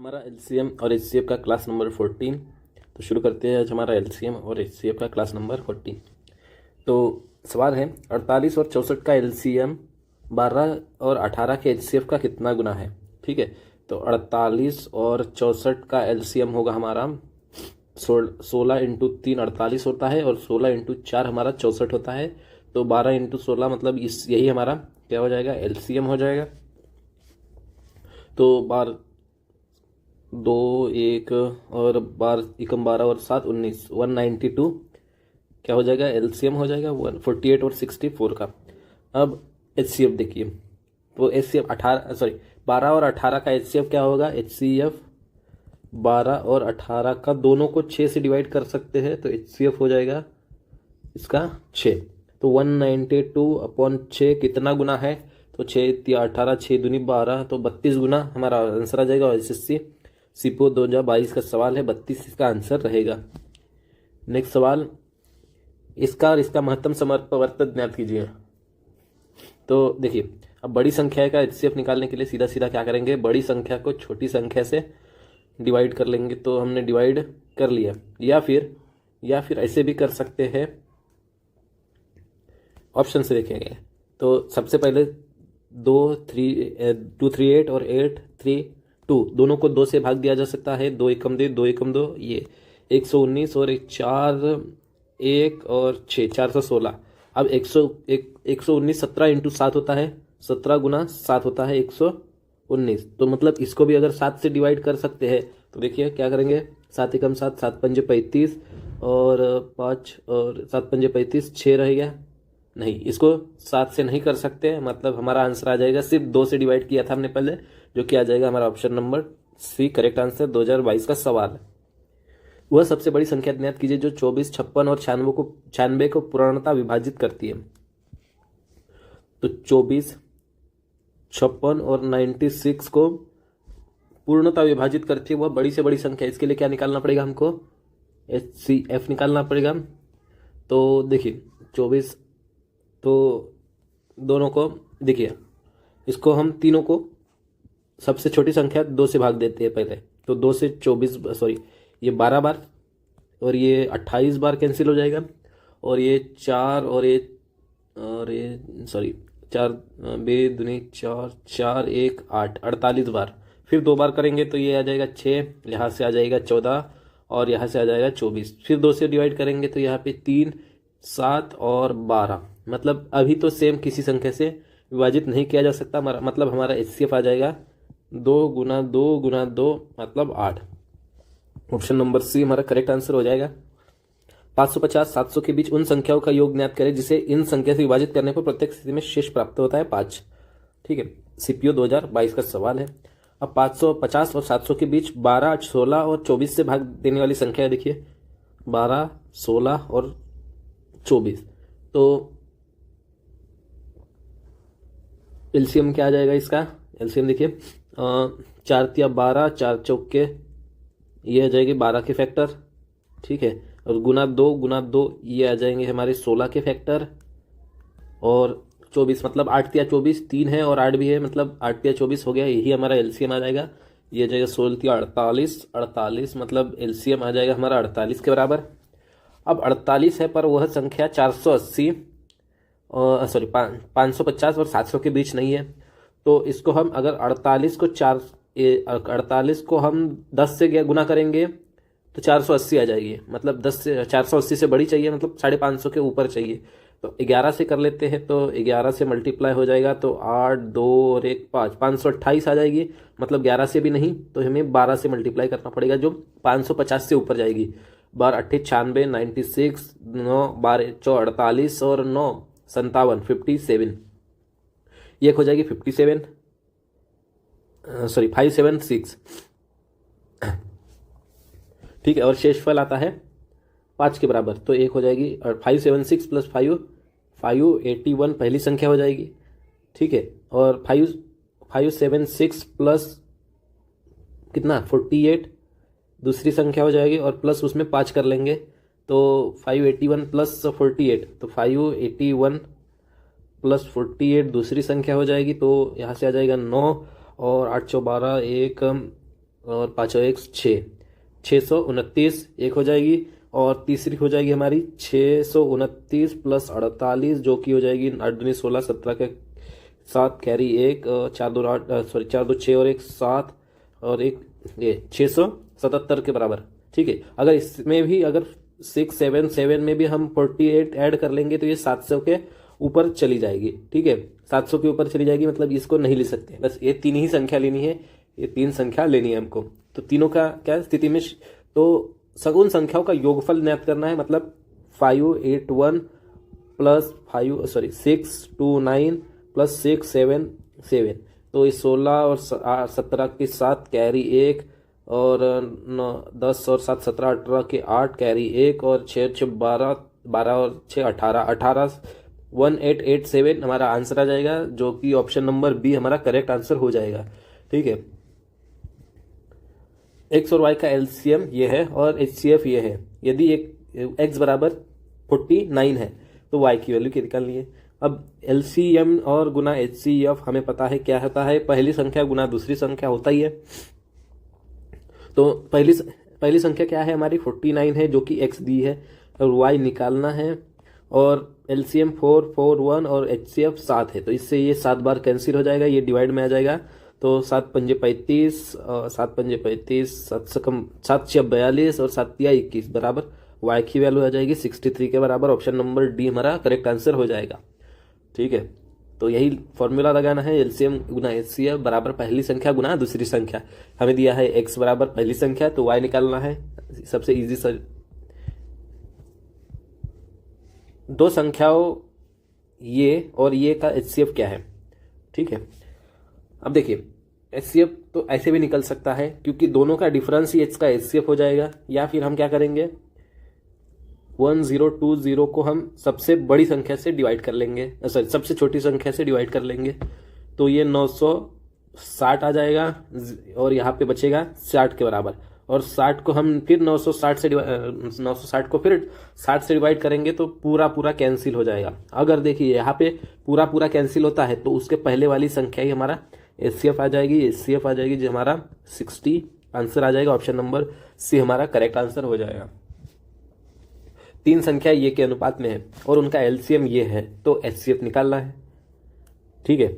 हमारा एलसीएम और एचसीएफ का क्लास नंबर 14। तो शुरू करते हैं आज हमारा एलसीएम और एचसीएफ का क्लास नंबर 14। तो सवाल है 48 और 64 का एलसीएम 12 और 18 के एचसीएफ का कितना गुना है। ठीक है, तो 48 और 64 का एलसीएम होगा हमारा 16 इंटू 3 48 होता है और 16 इंटू 4 हमारा 64 होता है। तो 12 इंटू 16 मतलब यही हमारा क्या हो जाएगा, एलसीएम हो जाएगा। तो 2 1 और 12 और 7 19 192 क्या हो जाएगा, एलसीएम हो जाएगा 148 और 64 का। अब एचसीएफ देखिए, तो एचसीएफ 12 और 18 का एचसीएफ क्या होगा, एचसीएफ 12 और 18 का दोनों को 6 से डिवाइड कर सकते हैं, तो एचसीएफ हो जाएगा इसका 6। तो 192 अपॉन 6 कितना गुना है, तो 6 या 18 6 दूनी 12, तो 32 गुना हमारा आंसर आ जाएगा। और एसएससी सीपीओ 2022 का सवाल है, 32 इसका आंसर रहेगा। नेक्स्ट सवाल, इसका और इसका महत्तम समवर्तन ज्ञात कीजिए। तो देखिए, अब बड़ी संख्या का एचसीएफ निकालने के लिए सीधा सीधा क्या करेंगे, बड़ी संख्या को छोटी संख्या से डिवाइड कर लेंगे। तो हमने डिवाइड कर लिया, या फिर ऐसे भी कर सकते हैं, ऑप्शन से देखेंगे। तो सबसे पहले 238 और 832 दोनों को 2 से भाग दिया जा सकता है। 2 एकम 2 एकम 2, ये 119 और 4 1 और 6 416। अब 119 17 इंटू 7 होता है, 17 गुना 7 होता है 119। तो मतलब इसको भी अगर 7 से डिवाइड कर सकते हैं, तो देखिए क्या करेंगे, 7 एकम 7 7 पंजे 35 और 5 और 7 पंजे 35 6 रह गया। नहीं, इसको 7 से नहीं कर सकते, मतलब हमारा आंसर आ जाएगा, सिर्फ 2 से डिवाइड किया था हमने पहले, जो कि आ जाएगा हमारा option number C correct answer. 2022 का सवाल है। वह सबसे बड़ी संख्या ज्ञात कीजिए जो 24 56 और 96 को पूर्णतः विभाजित करती है। तो 24 56 और 96 को पूर्णतः विभाजित करती है वह बड़ी से बड़ी संख्या। इसके लिए क्या निकालना पड़ेगा हमको, एचसीएफ निकालना पड़ेगा। तो देखिए 24, तो दोनों को देखिए, इसको हम तीनों को सबसे छोटी संख्या 2 से भाग देते हैं पहले। तो 2 से 24 ये 12 बार और ये 28 बार कैंसिल हो जाएगा, और ये 4 और ये 4 बे दुनी 4 4 1 8 48 बार। फिर 2 बार करेंगे तो ये आ जाएगा 6, यहाँ से आ जाएगा 14 और यहाँ से आ जाएगा 24। फिर 2 से डिवाइड करेंगे तो यहाँ पे 3 7 और 12। मतलब अभी तो सेम किसी संख्या से विभाजित नहीं किया जा सकता, मतलब हमारा एचसीएफ आ जाएगा 2 गुना 2 गुना 2 मतलब 8। ऑप्शन नंबर सी हमारा करेक्ट आंसर हो जाएगा। 550 700 के बीच उन संख्याओं का योग ज्ञात करें जिसे इन संख्या से विभाजित करने पर प्रत्येक स्थिति में शेष प्राप्त होता है 5। ठीक है, सीपीओ 2022 का सवाल है। अब 550 और 700 के बीच 12 16 और 24 से भाग देने वाली संख्या देखिए, 12 16 और 24। तो एलसीएम क्या आ जाएगा इसका, एलसीएम देखिए 4 या 12 4 चौके ये आ जाएगी 12 के फैक्टर। ठीक है, और गुना 2 ये आ जाएंगे हमारे 16 के फैक्टर, और 24 मतलब 8 या 24 3 है और 8 भी है, मतलब 8 या 24 हो गया, यही हमारा एलसीएम आ जाएगा। ये आ जाएगा 16 या 48 मतलब एलसीएम आ जाएगा हमारा 48 के बराबर। अब 48 है पर वह संख्या 480 550 और 700 के बीच नहीं है। तो इसको हम अगर 48 को हम 10 से गुना करेंगे तो 480 आ जाएगी, मतलब 10 से 480 से बड़ी चाहिए, मतलब 550 के ऊपर चाहिए। तो 11 से कर लेते हैं, तो 11 से मल्टीप्लाई हो जाएगा, तो 8 2 और 1 5 528 आ जाएगी, मतलब 11 से भी नहीं, तो हमें 12 से मल्टीप्लाई करना पड़ेगा जो 550 से ऊपर जाएगी। 12 8 96 96 9 12 4 48 और 9 57 57। ये हो जाएगी 576। ठीक है, और शेषफल आता है 5 के बराबर, तो एक हो जाएगी, और 576 प्लस 581 पहली संख्या हो जाएगी। ठीक है, और 576 प्लस कितना 48 दूसरी संख्या हो जाएगी, और प्लस उसमें 5 कर लेंगे, तो 581 प्लस 48, तो 581 प्लस 48 दूसरी संख्या हो जाएगी, तो यहाँ से आ जाएगा 9 और 8 12 1 और 5 x 6, 629 एक हो जाएगी, और तीसरी हो जाएगी हमारी 629 प्लस 48 जो कि हो जाएगी 8 दूनी 16, 17 के 7 कैरी 1, 4 2 8 सॉरी 4 2 6 और 1 7 और एक ये 677 के बराबर। ठीक है, अगर इसमें भी अगर 677 में भी हम 48 ऐड कर लेंगे तो ये 700 के ऊपर चली जाएगी। ठीक है, 700 के ऊपर चली जाएगी, मतलब इसको नहीं ले सकते, बस ये 3 ही संख्या लेनी है, ये 3 संख्या लेनी है हमको। तो तीनों का क्या स्थिति में, तो उन संख्याओं का योगफल ज्ञात करना है, मतलब 581 प्लस 629 प्लस 677, तो ये 16 और 17 के 7 कैरी 1 और 10 और 7 17 18 के 8 कैरी 1 और 6 6 12 12 और 6 18 1887 हमारा आंसर आ जाएगा, जो कि ऑप्शन नंबर बी हमारा करेक्ट आंसर हो जाएगा। ठीक है, एक्स और वाई का एलसीएम ये है और एचसीएफ ये है। यदि एक एक्स बराबर 49 है तो वाई की वैल्यू क्या निकालनी है। अब एलसीएम और गुना एचसीएफ हमें पता है क्या होता है, पहली संख्या गुना दूसरी संख्या होता ही है। तो पहली संख्या क्या है हमारी 49 है जो कि एक्स दी है, और वाई निकालना है, और एलसीएम 441 और एचसीएफ 7 है, तो इससे ये 7 बार कैंसिल हो जाएगा, ये डिवाइड में आ जाएगा। तो 7 पंजे 35, 7 पंजे 35, 7 से कम 7 6 42 और 7 तिया 21 बराबर वाई की वैल्यू आ जाएगी 63 के बराबर। ऑप्शन नंबर डी हमारा करेक्ट आंसर हो जाएगा। ठीक है, तो यही फॉर्मूला लगाना है, एलसीएम गुना एचसीएफ बराबर पहली संख्या गुना दूसरी संख्या। हमें दिया है एक्स बराबर पहली संख्या, तो वाई निकालना है, सबसे इजी सर। दो संख्याओं ये और ये का एचसीएफ क्या है। ठीक है, अब देखिए एचसीएफ तो ऐसे भी निकल सकता है क्योंकि दोनों का डिफरेंस ही इसका एचसीएफ हो जाएगा, या फिर हम क्या करेंगे 1020 को हम सबसे बड़ी संख्या से डिवाइड कर लेंगे, सॉरी सबसे छोटी संख्या से डिवाइड कर लेंगे, तो ये 960 आ जाएगा और यहाँ पे बचेगा 60 के बराबर, और 60 को हम फिर 960 को फिर 60 से डिवाइड करेंगे तो पूरा कैंसिल हो जाएगा। अगर देखिए यहाँ पे पूरा कैंसिल होता है तो उसके पहले वाली संख्या ही हमारा एचसीएफ आ जाएगी, एचसीएफ आ जाएगी जो हमारा 60 आंसर आ जाएगा। ऑप्शन नंबर सी हमारा करेक्ट आंसर हो जाएगा। 3 संख्या ये के अनुपात में है और उनका एलसीएम ये है, तो एचसीएफ निकालना है। ठीक है,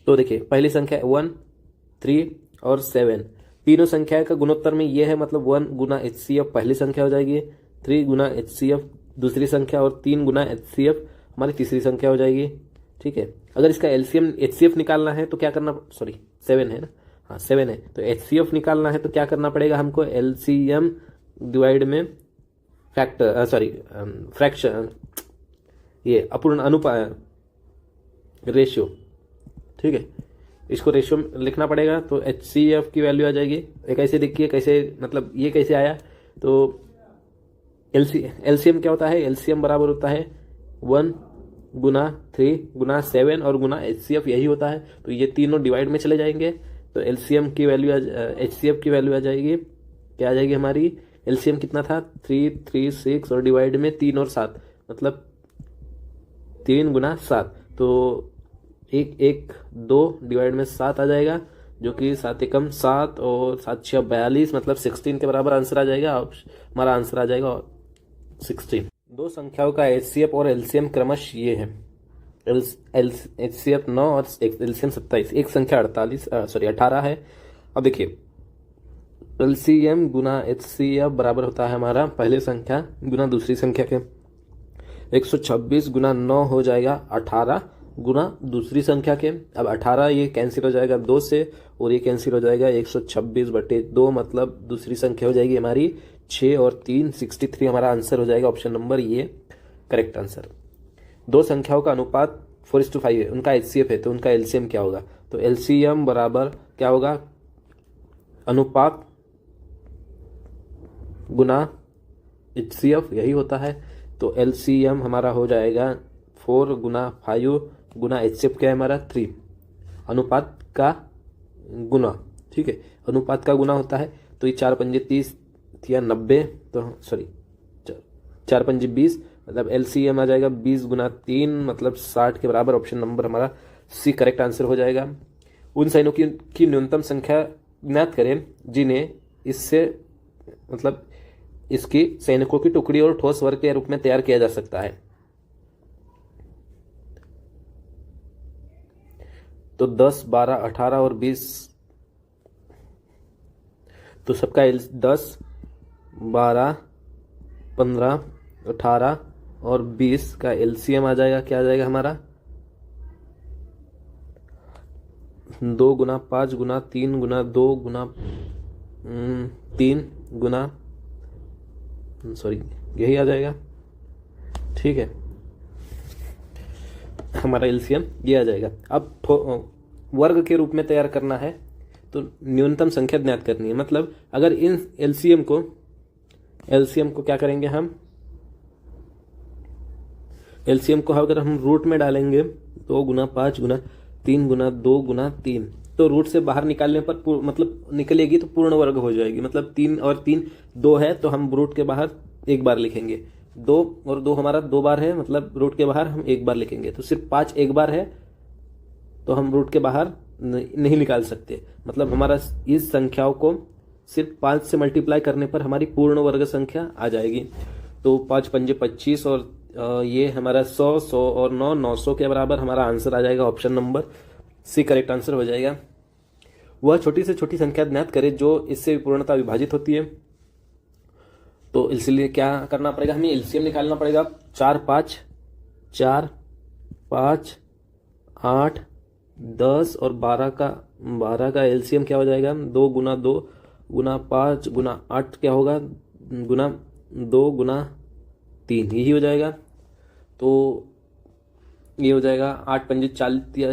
तो देखिए पहली संख्या 1 3 और 7, तीनों संख्या का गुणोत्तर में ये है, मतलब 1 गुना एचसीएफ पहली संख्या हो जाएगी, 3 गुना एचसीएफ दूसरी संख्या, और 3 गुना एचसीएफ हमारी तीसरी संख्या हो जाएगी। ठीक है, अगर इसका एलसीएम एचसीएफ निकालना है तो क्या करना, सॉरी 7 है ना, हाँ 7 है, तो एचसीएफ निकालना है तो क्या करना पड़ेगा हमको, एलसीएम डिवाइड में फैक्टर फ्रैक्शन, ये अपूर्ण अनुपात रेशियो। ठीक है, इसको रेशियो लिखना पड़ेगा, तो एचसीएफ की वैल्यू आ जाएगी। एक ऐसे देखिए कैसे, मतलब ये कैसे आया, तो एलसीएम क्या होता है, एलसीएम बराबर होता है 1 गुना 3 गुना 7 और गुना एचसीएफ यही होता है, तो ये तीनों डिवाइड में चले जाएंगे, तो एलसीएम की वैल्यू एचसीएफ की वैल्यू आ जाएगी, क्या आ जाएगी हमारी, एलसीएम कितना था 3 3 6 और डिवाइड में 3 और 7, मतलब 3 गुना 7, तो 1 1 2 डिवाइड में 7 आ जाएगा, जो कि 7 एकम 7 और 7 6 42, मतलब 16 के बराबर आंसर आ जाएगा। हमारा आंसर आ जाएगा 16। दो संख्याओं का एचसीएफ और एलसीएम क्रमश ये है, एचसीएफ 9 और एलसीएम 27, एक संख्या 18 है। अब देखिए एलसीएम गुना एचसीएफ बराबर होता है हमारा पहली संख्या गुना दूसरी संख्या के, 126 गुना 9 हो जाएगा 18 गुना दूसरी संख्या के। अब 18 ये कैंसिल हो जाएगा 2 से, और ये कैंसिल हो जाएगा 126/2, मतलब दूसरी संख्या हो जाएगी हमारी 6 और 3 63 हमारा आंसर हो जाएगा। ऑप्शन नंबर ये करेक्ट आंसर। दो संख्याओं का अनुपात 4:5 है, उनका एचसीएफ है, तो उनका एलसीएम क्या होगा, तो एलसीएम बराबर क्या होगा, अनुपात गुना एचसीएफ यही होता है, तो एलसीएम हमारा हो जाएगा 4 गुना 5 गुना एचसीएफ क्या है हमारा 3, अनुपात का गुना। ठीक है, अनुपात का गुना होता है, तो ये 4 पंजे 30 या 90, तो सॉरी 4 पंजे 20, मतलब एलसीएम आ जाएगा 20 गुना 3, मतलब 60 के बराबर। ऑप्शन नंबर हमारा सी करेक्ट आंसर हो जाएगा। उन सैनिकों की न्यूनतम संख्या ज्ञात करें जिन्हें इससे मतलब इसकी सैनिकों की टुकड़ी और ठोस वर्ग के रूप में तैयार किया जा सकता है। तो 10, 12, 18 और 20, तो सबका 10, 12, 15, 18 और 20 का एलसीएम आ जाएगा। क्या आ जाएगा हमारा? 2 गुना 5 गुना 3 गुना 2 गुना 3 गुना यही आ जाएगा। ठीक है, हमारा एलसीएम ये आ जाएगा। अब वर्ग के रूप में तैयार करना है तो न्यूनतम संख्या ज्ञात करनी है। मतलब अगर इन एलसीएम को क्या करेंगे हम? एलसीएम को अगर हम रूट में डालेंगे 2 गुना 5 गुना 3 गुना 2 गुना 3, तो रूट से बाहर निकालने पर मतलब निकलेगी तो पूर्ण वर्ग हो जाएगी। मतलब 3 और 3 2 है तो हम रूट के बाहर एक बार लिखेंगे। 2 और 2 हमारा 2 बार है, मतलब रूट के बाहर हम एक बार लिखेंगे। तो सिर्फ 5 एक बार है तो हम रूट के बाहर नहीं निकाल सकते। मतलब हमारा इस संख्याओं को सिर्फ 5 से मल्टीप्लाई करने पर हमारी पूर्ण वर्ग संख्या आ जाएगी। तो 5 पंजे 25 और ये हमारा 100, 100 और 9, 900 के बराबर हमारा आंसर आ जाएगा। Option number C correct answer हो जाएगा। वह छोटी से छोटी संख्या ज्ञात करें जो इससे पूर्णतः विभाजित होती है। तो इसलिए क्या करना पड़ेगा? हमें एलसीएम निकालना पड़ेगा। 4, 5, 8, 10 और 12 का एलसीएम क्या हो जाएगा? 2 गुना 2 गुना 5 गुना 8 क्या होगा? गुना 2 गुना 3, यही हो जाएगा। तो ये हो जाएगा 8 पंजे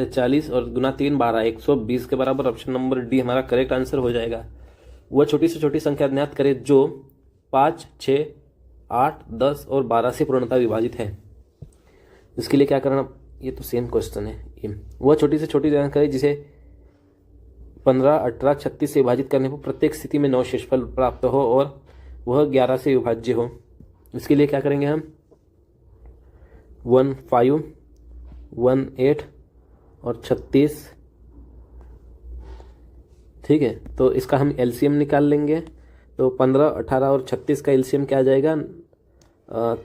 40 और गुना 3 12, 120 के बराबर। ऑप्शन नंबर डी हमारा करेक्ट आंसर हो जाएगा। वह छोटी से छोटी संख्या ज्ञात करें जो 5, 6, 8, 10 और 12 से पूर्णतः विभाजित है। इसके लिए क्या करना? ये तो सेम क्वेश्चन है। वह छोटी से छोटी संख्या करें जिसे 15, 18, 36 से विभाजित करने पर प्रत्येक स्थिति में 9 शेषफल प्राप्त हो और वह 11 से विभाज्य हो। इसके लिए क्या करेंगे हम? 15, 18 और 36। ठीक है, तो इसका हम एलसीएम निकाल लेंगे। तो 15, 18 और 36 का एलसीएम क्या आ जाएगा?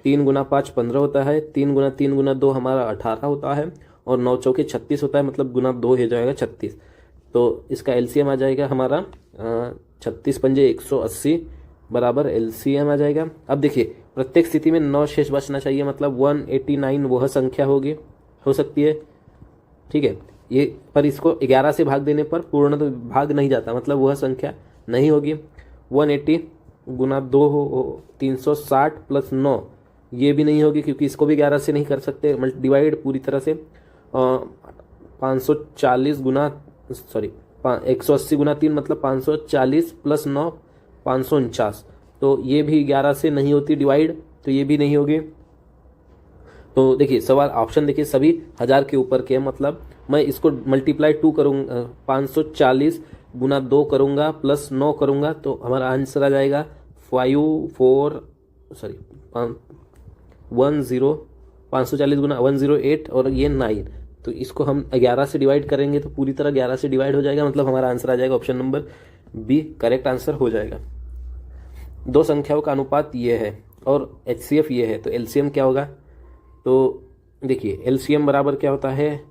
3 गुना 5 15 होता है, 3 गुना 3 गुना 2 हमारा 18 होता है और 9 चौके 36 होता है, मतलब गुना 2 हो जाएगा 36। तो इसका एलसीएम आ जाएगा हमारा 36 पंजे 180 बराबर एलसीएम आ जाएगा। अब देखिए प्रत्येक स्थिति में 9 शेष बचना चाहिए, मतलब 189 वह संख्या हो सकती है। ठीक है, ये पर इसको 11 से भाग देने पर पूर्ण तो भाग नहीं जाता, मतलब वह संख्या नहीं होगी। 180 गुना 2 हो 360 प्लस 9, ये भी नहीं होगी क्योंकि इसको भी 11 से नहीं कर सकते डिवाइड पूरी तरह से। 540 गुना 180 गुना 3 मतलब 540 प्लस 9 549, तो ये भी 11 से नहीं होती डिवाइड, तो ये भी नहीं होगी। तो देखिए सवाल ऑप्शन देखिए सभी 1000 के ऊपर के, मतलब मैं इसको मल्टीप्लाई 2 करूँगा, 540 गुना 2 करूँगा प्लस 9 करूँगा तो हमारा आंसर आ जाएगा 540 गुना 108 और ये 9। तो इसको हम 11 से डिवाइड करेंगे तो पूरी तरह 11 से डिवाइड हो जाएगा, मतलब हमारा आंसर आ जाएगा option number B correct answer हो जाएगा। दो संख्याओं का अनुपात ये है और एचसीएफ ये है, तो एलसीएम क्या होगा? तो देखिए एलसीएम बराबर क्या होता है?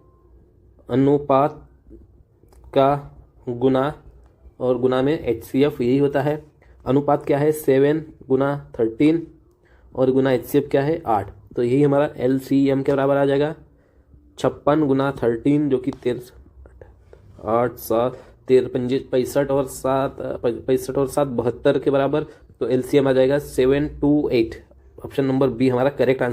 अनुपात का गुना और गुना में एचसीएफ यही होता है। अनुपात क्या है? 7 गुना 13 और गुना एचसीएफ क्या है? 8। तो यही हमारा एलसीएम के बराबर आ जाएगा 56 गुना 13 जो कि 8 7 13 65 और 7 72 के बराबर। तो एलसीएम आ जाएगा 728। ऑप्शन नंबर बी हमारा करेक्ट आंसर।